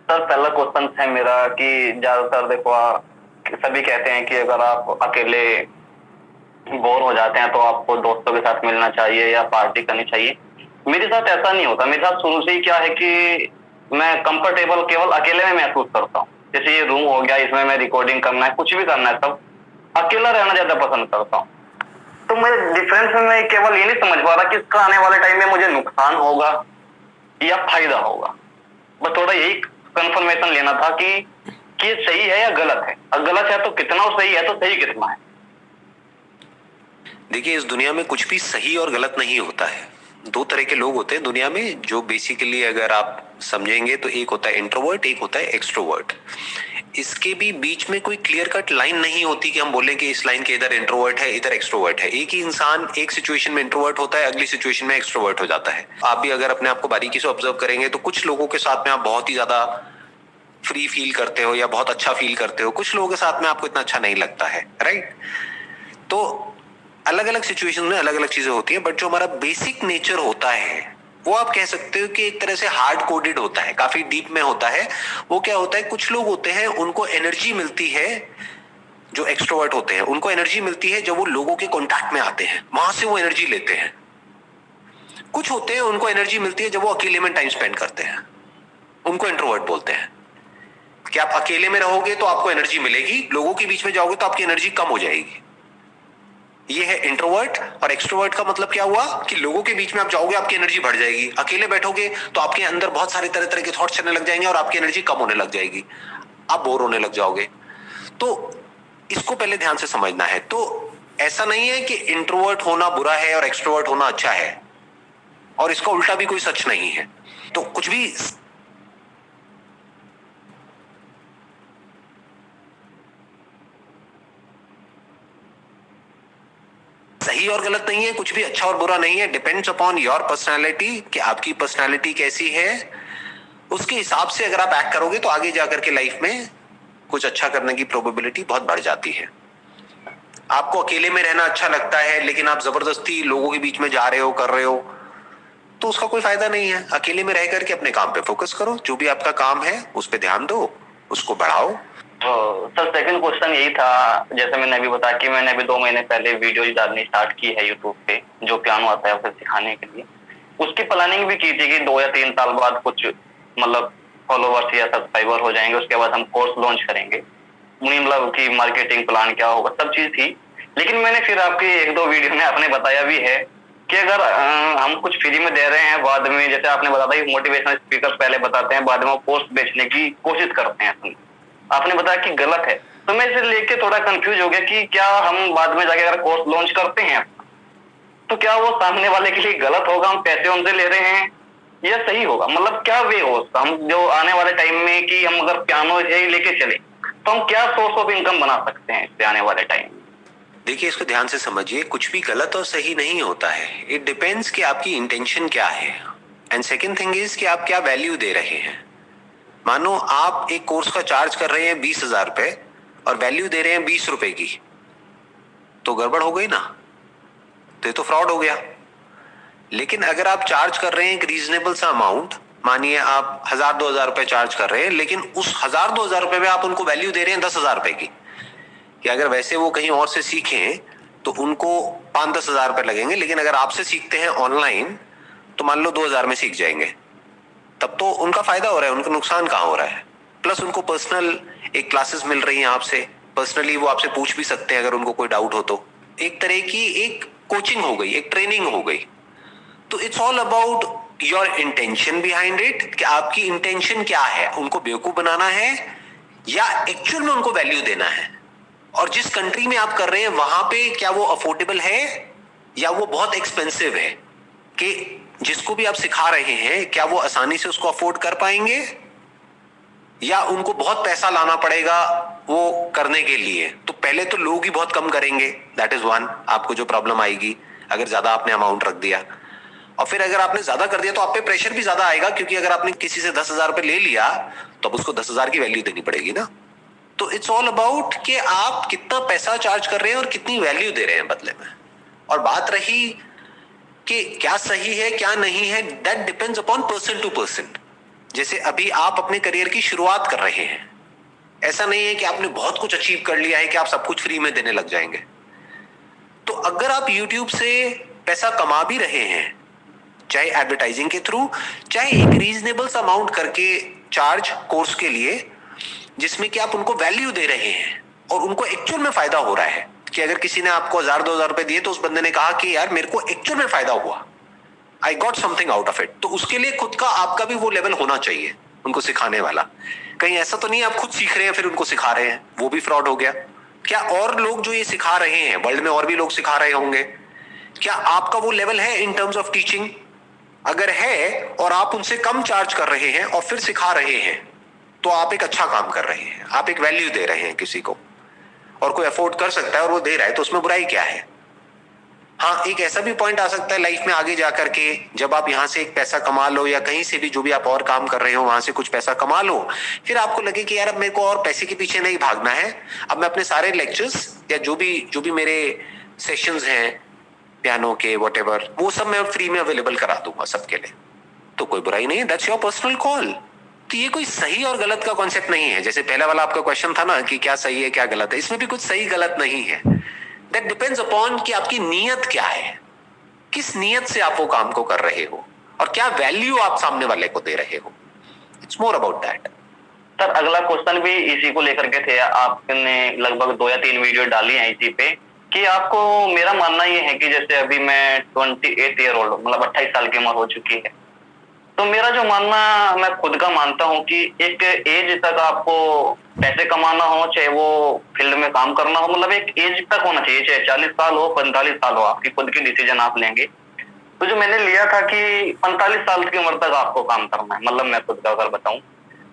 Sir पहला question है मेरा कि ज्यादातर देखो सभी कहते हैं कि अगर आप अकेले बोर हो जाते हैं तो आपको दोस्तों के साथ मिलना चाहिए या पार्टी करनी चाहिए। मेरे साथ ऐसा नहीं होता। मेरे साथ शुरू से ही क्या है कि मैं कंफर्टेबल केवल अकेले में महसूस करता हूँ। जैसे ये रूम हो गया, इसमें मैं रिकॉर्डिंग करना है, कुछ भी करना है, सब अकेला रहना ज्यादा पसंद करता हूँ। तो मैं डिफरेंस में मैं केवल ये नहीं समझ पा रहा कि इसका आने वाले टाइम में मुझे नुकसान होगा या फायदा होगा। बस थोड़ा यही कंफर्मेशन लेना था कि ये सही है या गलत है, और गलत है तो कितना, और सही है तो सही कितना है। देखिए, इस दुनिया में कुछ भी सही और गलत नहीं होता है। दो तरह के लोग होते हैं दुनिया में, जो बेसिकली अगर आप समझेंगे तो एक होता है इंट्रोवर्ट, एक होता है एक्सट्रोवर्ट। इसके भी बीच में कोई क्लियर कट लाइन नहीं होती कि हम बोलें कि इस लाइन के इधर इंट्रोवर्ट है इधर एक्सट्रोवर्ट है। एक ही इंसान एक सिचुएशन में इंट्रोवर्ट होता है, अगली सिचुएशन में एक्सट्रोवर्ट हो जाता है। आप भी अगर अपने आप को बारीकी से ऑब्जर्व करेंगे तो कुछ लोगों के साथ में आप बहुत ही ज्यादा फ्री फील करते हो या बहुत अच्छा फील करते हो, कुछ लोगों के साथ में आपको इतना अच्छा नहीं लगता है, राइट। तो अलग अलग सिचुएशन में अलग अलग चीजें होती है, बट जो हमारा बेसिक नेचर होता है वो आप कह सकते हो कि एक तरह से हार्ड कोडेड होता है, काफी डीप में होता है। वो क्या होता है, कुछ लोग होते हैं उनको एनर्जी मिलती है, जो एक्सट्रोवर्ट होते हैं उनको एनर्जी मिलती है जब वो लोगों के कांटेक्ट में आते हैं, वहां से वो एनर्जी लेते हैं। कुछ होते हैं उनको एनर्जी मिलती है जब वो अकेले में टाइम स्पेंड करते हैं, उनको इंट्रोवर्ट बोलते हैं। कि आप अकेले में रहोगे तो आपको एनर्जी मिलेगी, लोगों के बीच में जाओगे तो आपकी एनर्जी कम हो जाएगी। ये है इंट्रोवर्ट। और एक्सट्रोवर्ट का मतलब क्या हुआ कि लोगों के बीच में आप जाओगे आपकी एनर्जी बढ़ जाएगी, अकेले बैठोगे तो आपके अंदर बहुत सारे तरह तरह के थॉट्स चलने लग जाएंगे और आपकी एनर्जी कम होने लग जाएगी, आप बोर होने लग जाओगे। तो इसको पहले ध्यान से समझना है। तो ऐसा नहीं है कि इंट्रोवर्ट होना बुरा है और एक्सट्रोवर्ट होना अच्छा है, और इसका उल्टा भी कोई सच नहीं है। तो कुछ भी सही और गलत नहीं है, कुछ भी अच्छा और बुरा नहीं है। डिपेंड्स अपॉन योर पर्सनालिटी कि आपकी पर्सनालिटी कैसी है। उसके हिसाब से अगर आप एक्ट करोगे तो आगे जाकर के लाइफ में कुछ अच्छा करने की प्रोबेबिलिटी बहुत बढ़ जाती है। आपको अकेले में रहना अच्छा लगता है लेकिन आप जबरदस्ती लोगों के बीच में जा रहे हो, कर रहे हो, तो उसका कोई फायदा नहीं है। अकेले में रह करके अपने काम पे फोकस करो, जो भी आपका काम है उस पर ध्यान दो, उसको बढ़ाओ। तो सर सेकंड क्वेश्चन यही था, जैसे मैंने अभी बताया कि मैंने अभी 2 महीने पहले वीडियो डालनी स्टार्ट की है यूट्यूब पे, जो पियानो आता है उसे सिखाने के लिए। उसकी प्लानिंग भी की थी कि 2 या 3 साल बाद कुछ मतलब फॉलोवर्स या सब्सक्राइबर हो जाएंगे, उसके बाद हम कोर्स लॉन्च करेंगे। मतलब कि मार्केटिंग प्लान क्या होगा, सब चीज थी। लेकिन मैंने फिर आपकी 1-2 वीडियो में आपने बताया भी है कि अगर हम कुछ फ्री में दे रहे हैं, बाद में जैसे आपने बताया कि मोटिवेशनल स्पीकर पहले बताते हैं, बाद में वो कोर्स बेचने की कोशिश करते हैं, आपने बताया कि गलत है। तो मैं इसे लेके थोड़ा कंफ्यूज हो गया कि क्या हम बाद में जाके अगर कोर्स लॉन्च करते हैं तो क्या वो सामने वाले के लिए गलत होगा, हम पैसे उनसे ले रहे हैं, या सही होगा? मतलब क्या वे हो उसका, हम जो आने वाले टाइम में कि हम अगर पियानो ही लेके चले तो हम क्या सोर्स ऑफ इनकम बना सकते हैं इससे आने वाले टाइम में? देखिए, इसको ध्यान से समझिए, कुछ भी गलत और सही नहीं होता है। इट डिपेंड्स कि आपकी इंटेंशन क्या है, एंड सेकेंड थिंग इज कि आप क्या वैल्यू दे रहे हैं। मानो आप एक कोर्स का चार्ज कर रहे हैं 20,000 रुपए और वैल्यू दे रहे हैं 20 रुपए की, तो गड़बड़ हो गई ना, तो ये तो फ्रॉड हो गया। लेकिन अगर आप चार्ज कर रहे हैं एक रीजनेबल सा अमाउंट, मानिए आप 1,000-2,000 रुपए चार्ज कर रहे हैं, लेकिन उस 1,000-2,000 रुपए में आप उनको वैल्यू दे रहे हैं 10,000 रुपए की, कि अगर वैसे वो कहीं और से सीखें तो उनको 5-10 हजार रुपए लगेंगे, लेकिन अगर आपसे सीखते हैं ऑनलाइन तो मान लो 2,000 में सीख जाएंगे, तब तो उनका फायदा हो रहा है, उनका नुकसान कहाँ हो रहा है। प्लस उनको पर्सनल एक क्लासेस मिल रही हैं आपसे, पर्सनली वो आपसे पूछ भी सकते हैं अगर उनको कोई डाउट हो तो। एक तरह की एक कोचिंग हो गई, एक ट्रेनिंग हो गई। तो it's all about your intention behind it, कि आपकी इंटेंशन क्या है, उनको बेवकूफ बनाना है या एक्चुअल में उनको वैल्यू देना है। और जिस कंट्री में आप कर रहे हैं वहां पे क्या वो अफोर्डेबल है या वो बहुत एक्सपेंसिव है, कि जिसको भी आप सिखा रहे हैं क्या वो आसानी से उसको अफोर्ड कर पाएंगे या उनको बहुत पैसा लाना पड़ेगा वो करने के लिए। तो पहले तो लोग ही बहुत कम करेंगे, दैट इज वन, आपको जो प्रॉब्लम आएगी अगर ज्यादा आपने अमाउंट रख दिया। और फिर अगर आपने ज्यादा कर दिया तो आप पे प्रेशर भी ज्यादा आएगा, क्योंकि अगर आपने किसी से 10,000 रुपए ले लिया तो अब उसको 10,000 की वैल्यू देनी पड़ेगी ना। तो इट्स ऑल अबाउट कि आप कितना पैसा चार्ज कर रहे हैं और कितनी वैल्यू दे रहे हैं बदले में। और बात रही कि क्या सही है क्या नहीं है, that depends upon person to person. जैसे अभी आप अपने करियर की शुरुआत कर रहे हैं, ऐसा नहीं है कि आपने बहुत कुछ अचीव कर लिया है कि आप सब कुछ फ्री में देने लग जाएंगे। तो अगर आप YouTube से पैसा कमा भी रहे हैं, चाहे एडवर्टाइजिंग के थ्रू, चाहे एक रीजनेबल अमाउंट करके चार्ज कोर्स के लिए, जिसमें कि आप उनको वैल्यू दे रहे हैं और उनको एक्चुअल में फायदा हो रहा है, कि अगर किसी ने आपको 1000-2000 रुपए दिए तो उस बंदे ने कहा कि यार मेरे को एक्चुअल में फायदा हुआ, I got something out of it, तो उसके लिए खुद का आपका भी वो लेवल होना चाहिए उनको सिखाने वाला। कहीं ऐसा तो नहीं आप खुद सीख रहे हैं फिर उनको सिखा रहे हैं, वो भी फ्रॉड हो गया। क्या और लोग जो ये सिखा रहे हैं, वर्ल्ड में और भी लोग सिखा रहे होंगे, क्या आपका वो लेवल है इन टर्म्स ऑफ टीचिंग? अगर है और आप उनसे कम चार्ज कर रहे हैं और फिर सिखा रहे हैं, तो आप एक अच्छा काम कर रहे हैं, आप एक वैल्यू दे रहे हैं किसी को, और कोई अफोर्ड कर सकता है और वो दे रहा है, तो उसमें बुराई क्या है? हाँ, एक ऐसा भी पॉइंट आ सकता है लाइफ में आगे जाकर के, जब आप यहाँ से एक पैसा कमा लो या कहीं से भी जो भी आप और काम कर रहे हो वहां से कुछ पैसा कमा लो, फिर आपको लगे कि यार अब मेरे को और पैसे के पीछे नहीं भागना है, अब मैं अपने सारे लेक्चर्स या जो भी मेरे सेशंस हैं पियानो के व्हाटएवर, वो सब मैं फ्री में अवेलेबल करा दूंगा सबके लिए, तो कोई बुराई नहीं है, दैट्स योर पर्सनल कॉल। तो ये कोई सही और गलत का कॉन्सेप्ट नहीं है। जैसे पहला वाला आपका क्वेश्चन था ना कि क्या सही है क्या गलत है, इसमें भी कुछ सही गलत नहीं है। दैट डिपेंड्स अपॉन कि आपकी नीयत क्या है, किस नीयत से आप वो काम को कर रहे हो और क्या वैल्यू आप सामने वाले को दे रहे हो। It's more about that. Sir अगला क्वेश्चन भी इसी को लेकर के थे, आपने लगभग 2 या 3 वीडियो डाली हैं इसी पे, कि आपको, मेरा मानना ये है कि जैसे अभी मैं 28 ईयर ओल्ड, मतलब 28 साल की उम्र हो चुकी है, तो मेरा जो मानना, मैं खुद का मानता हूँ कि एक एज तक आपको पैसे कमाना हो, चाहे वो फील्ड में काम करना हो, मतलब एक एज तक होना चाहिए, चाहे 40 साल हो 45 साल हो, आपकी खुद की डिसीजन आप लेंगे। तो जो मैंने लिया था कि 45 साल की उम्र तक आपको काम करना है, मतलब मैं खुद का अगर बताऊं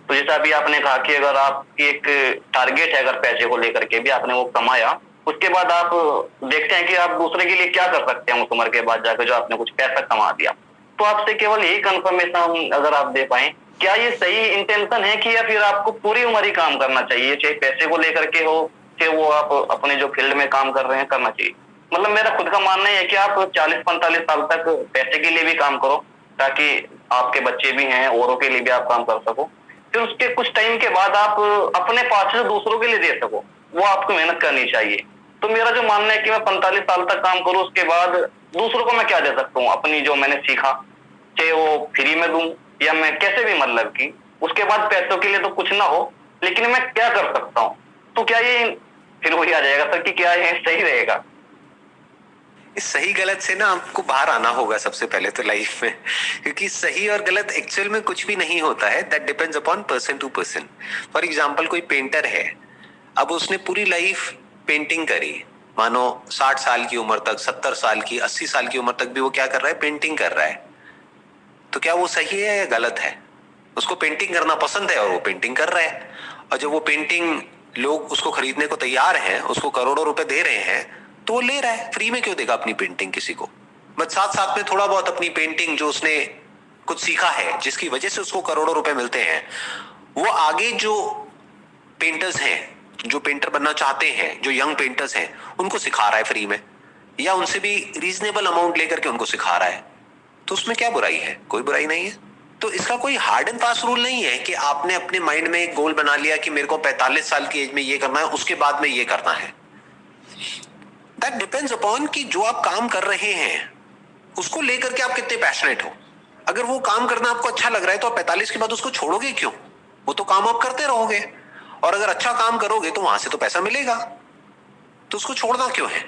तो जैसे अभी आपने कहा कि अगर आपकी एक टारगेट है, अगर पैसे को लेकर के भी आपने वो कमाया, उसके बाद आप देखते हैं कि आप दूसरे के लिए क्या कर सकते हैं उस उम्र के बाद जाकर, जो आपने कुछ पैसा कमा दिया। तो आपसे केवल यही कंफर्मेशन अगर आप दे पाए, क्या ये सही इंटेंशन है कि, या फिर आपको पूरी उम्र ही काम करना चाहिए, चाहे पैसे को लेकर के हो, चाहे वो आप अपने जो फील्ड में काम कर रहे हैं करना चाहिए? मतलब मेरा खुद का मानना है कि आप 40-45 साल तक पैसे के लिए भी काम करो, ताकि आपके बच्चे भी हैं, औरों के लिए भी आप काम कर सको, फिर उसके कुछ टाइम के बाद आप अपने पास से दूसरों के लिए दे सको, वो आपको मेहनत करनी चाहिए। तो मेरा जो मानना है कि मैं 45 साल तक काम करूं, उसके बाद दूसरों को मैं क्या दे सकता हूँ, अपनी जो मैंने सीखा, चाहे वो फ्री में दूं या मैं कैसे भी, मतलब कि उसके बाद पैसों के लिए तो कुछ ना हो, लेकिन मैं क्या कर सकता हूँ? तो क्या ये फिर वही आ जाएगा सर कि क्या ये सही रहेगा? इस सही गलत से ना आपको बाहर आना होगा सबसे पहले तो लाइफ में, क्योंकि सही और गलत एक्चुअल में कुछ भी नहीं होता है। That depends upon person to person. For example कोई पेंटर है, अब उसने पूरी लाइफ पेंटिंग करी, मानो 60 साल की उम्र तक, 70 साल की, 80 साल की उम्र तक भी वो क्या कर रहा है, पेंटिंग कर रहा है, तो क्या वो सही है या गलत है? उसको पेंटिंग करना पसंद है और वो पेंटिंग कर रहा है, और जब वो पेंटिंग लोग उसको खरीदने को तैयार हैं, उसको करोड़ों रुपए दे रहे हैं, तो वो ले रहा है। फ्री में क्यों देगा अपनी पेंटिंग किसी को? बट साथ साथ में थोड़ा बहुत अपनी पेंटिंग जो उसने कुछ सीखा है, जिसकी वजह से उसको करोड़ों रुपए मिलते हैं, वो आगे जो पेंटर्स हैं, जो पेंटर बनना चाहते हैं, जो यंग पेंटर्स हैं, उनको सिखा रहा है फ्री में, या उनसे भी रीजनेबल अमाउंट लेकर के उनको सिखा रहा है। तो उसमें क्या बुराई है? कोई बुराई नहीं है। तो इसका कोई हार्ड एंड फास्ट रूल नहीं है कि आपने अपने माइंड में एक गोल बना लिया कि मेरे को 45 साल की एज में ये करना है, उसके बाद में ये करना है। दैट डिपेंड्स अपॉन कि जो आप काम कर रहे हैं उसको लेकर के आप कितने पैशनेट हो। अगर वो काम करना आपको अच्छा लग रहा है तो आप 45 के बाद उसको छोड़ोगे क्यों? वो तो काम आप करते रहोगे, और अगर अच्छा काम करोगे तो वहां से तो पैसा मिलेगा, तो उसको छोड़ना क्यों है?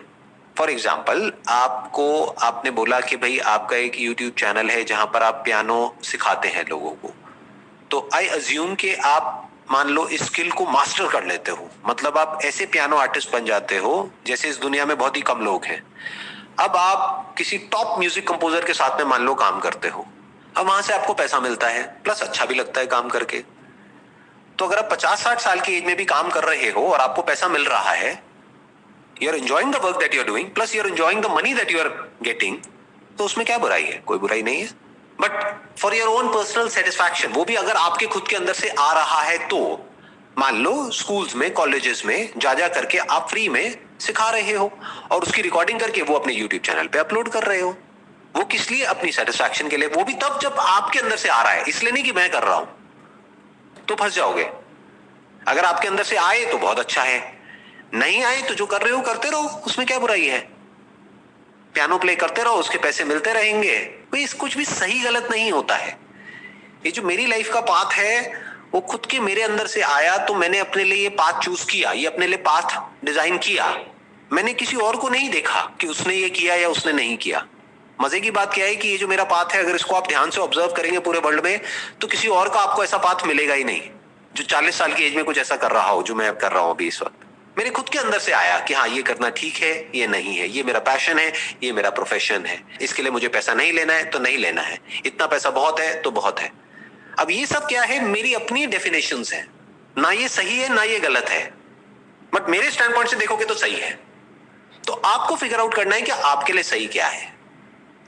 फॉर एग्जाम्पल, आपने बोला कि भाई आपका एक यूट्यूब चैनल है जहां पर आप पियानो सिखाते हैं लोगों को, तो आई अज्यूम कि आप मान लो इस स्किल को मास्टर कर लेते हो, मतलब आप ऐसे पियानो आर्टिस्ट बन जाते हो जैसे इस दुनिया में बहुत ही कम लोग हैं। अब आप किसी टॉप म्यूजिक कंपोजर के साथ में मान लो काम करते हो, अब वहां से आपको पैसा मिलता है, प्लस अच्छा भी लगता है काम करके। तो अगर आप 50-60 साल की एज में भी काम कर रहे हो और आपको पैसा मिल रहा है, you are enjoying the work that you are doing, plus you are enjoying the money that you are getting, तो उसमें क्या बुराई है? कोई बुराई नहीं है। But for your own personal satisfaction, वो भी अगर आपके खुद के अंदर से आ रहा है, तो मान लो स्कूल्स में, कॉलेजेस में जा जा करके आप फ्री में सिखा रहे हो और उसकी रिकॉर्डिंग करके वो अपने यूट्यूब चैनल पे अपलोड कर रहे हो, वो किस लिए? अपनी सेटिस्फैक्शन के लिए। वो भी तब जब आपके अंदर से आ रहा है, इसलिए नहीं कि मैं कर रहा हूं। तो फंस जाओगे। अगर आपके अंदर से आए तो बहुत अच्छा है, नहीं आए तो जो कर रहे हो करते रहो, उसमें क्या बुराई है। पियानो प्ले करते रहो, उसके पैसे मिलते रहेंगे, कोई कुछ भी सही गलत नहीं होता है। ये जो मेरी लाइफ का पाथ है वो खुद के मेरे अंदर से आया, तो मैंने अपने लिए ये पाथ चूज किया, ये अपने लिए पाथ डिजाइन किया। मैंने किसी और को नहीं देखा कि उसने ये किया या उसने नहीं किया। मजे की बात क्या है कि ये जो मेरा पाथ है, अगर इसको आप ध्यान से ऑब्जर्व करेंगे पूरे वर्ल्ड में, तो किसी और का आपको ऐसा पाथ मिलेगा ही नहीं जो 40 साल की एज में कुछ ऐसा कर रहा हो जो मैं कर रहा हूं अभी इस वक्त। मेरे खुद के अंदर से आया कि हाँ, ये करना ठीक है, ये नहीं है, ये मेरा पैशन है, ये मेरा प्रोफेशन है, इसके लिए मुझे पैसा नहीं लेना है तो नहीं लेना है, इतना पैसा बहुत है तो बहुत है। अब ये सब क्या है, मेरी अपनी डेफिनेशंस है, ना ये सही है ना ये गलत है, बट मेरे स्टैंड पॉइंट से देखोगे तो सही है। तो आपको फिगर आउट करना है कि आपके लिए सही क्या है,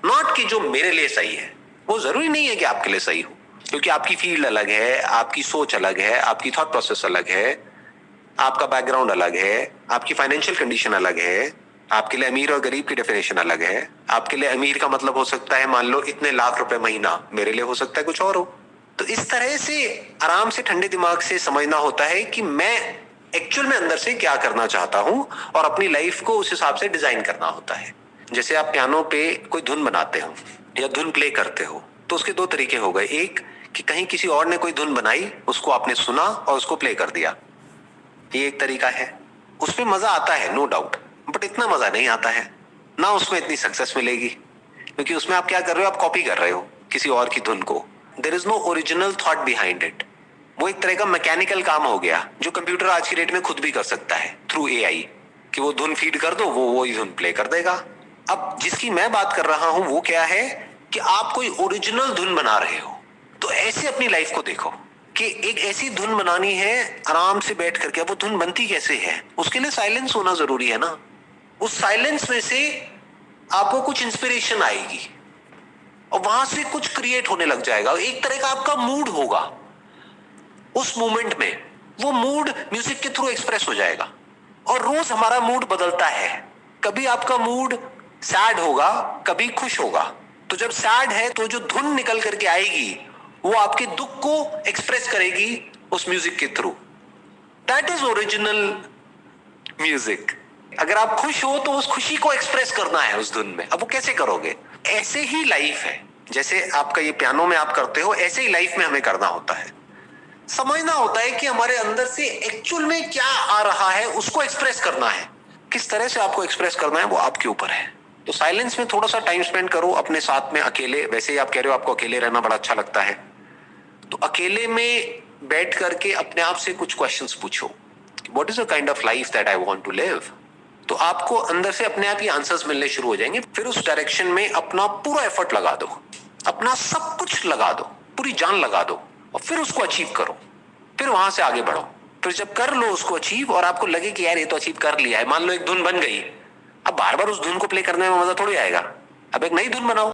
नॉट कि जो मेरे लिए सही है। वो जरूरी नहीं है कि आपके लिए सही हो, क्योंकि आपकी फील्ड अलग है, आपकी सोच अलग है, आपकी थॉट प्रोसेस अलग है, आपका बैकग्राउंड अलग है, आपकी फाइनेंशियल कंडीशन अलग है, आपके लिए अमीर और गरीब की डेफिनेशन अलग है। आपके लिए अमीर का मतलब हो सकता है मान लो इतने लाख रुपए महीना, मेरे लिए हो सकता है कुछ और हो। तो इस तरह से आराम से ठंडे दिमाग से समझना होता है कि मैं एक्चुअल में अंदर से क्या करना चाहता हूं, और अपनी लाइफ को उस हिसाब से डिजाइन करना होता है। जैसे आप पियानो पे कोई धुन बनाते हो या धुन प्ले करते हो, तो उसके दो तरीके हो गए। एक कि कहीं किसी और ने कोई धुन बनाई, उसको आपने सुना और उसको प्ले कर दिया, ये एक तरीका है। उसमें मजा आता है नो डाउट, बट इतना मजा नहीं आता है, ना उसमें इतनी सक्सेस मिलेगी, क्योंकि उसमें आप क्या कर रहे हो, आप कॉपी कर रहे हो किसी और की धुन को। There is no original thought behind it. वो एक तरह का मैकेनिकल काम हो गया जो कंप्यूटर आज की डेट में खुद भी कर सकता है थ्रू एआई, कि वो धुन फीड कर दो, वो वही धुन प्ले कर देगा। अब जिसकी मैं बात कर रहा हूं वो क्या है कि आप कोई ओरिजिनल धुन बना रहे हो। तो ऐसे अपनी लाइफ को देखो कि एक ऐसी धुन बनानी है आराम से बैठ करके। अब वो धुन बनती कैसे है, उसके लिए साइलेंस होना जरूरी है ना। उस साइलेंस में से आपको कुछ इंस्पिरेशन आएगी और वहां से कुछ क्रिएट होने लग जाएगा, एक तरह का आपका मूड होगा उस मोमेंट में। वो मूड म्यूजिक के थ्रू एक्सप्रेस हो जाएगा, और रोज हमारा मूड बदलता है। कभी आपका मूड सैड होगा, कभी खुश होगा। तो जब सैड है तो जो धुन निकल करके आएगी वो आपके दुख को एक्सप्रेस करेगी उस म्यूजिक के through. That is original music. अगर आप खुश हो तो उस खुशी को एक्सप्रेस करना है उस धुन में। अब वो कैसे करोगे? ऐसे ही लाइफ है, जैसे आपका ये पियानो में आप करते हो, ऐसे ही लाइफ में हमें करना होता है। समझना होता है कि हमारे अंदर से एक्चुअल में क्या आ रहा है, उसको एक्सप्रेस करना है। किस तरह से आपको एक्सप्रेस करना है वो आपके ऊपर है। तो साइलेंस में थोड़ा सा टाइम स्पेंड करो अपने साथ में, अकेले। वैसे ही आप कह रहे हो आपको अकेले रहना बड़ा अच्छा लगता है, तो अकेले में बैठ करके अपने आप से कुछ क्वेश्चंस पूछो, what is the kind of life that I want to live. तो आपको अंदर से अपने आप ही आंसर्स मिलने शुरू हो जाएंगे। फिर उस डायरेक्शन में अपना पूरा एफर्ट लगा दो, अपना सब कुछ लगा दो, पूरी जान लगा दो, और फिर उसको अचीव करो। फिर वहां से आगे बढ़ो। फिर जब कर लो उसको अचीव और आपको लगे कि यार ये तो अचीव कर लिया है, मान लो एक धुन बन गई, अब बार बार उस धुन को प्ले करने में मजा थोड़ी आएगा। अब एक नई धुन बनाओ।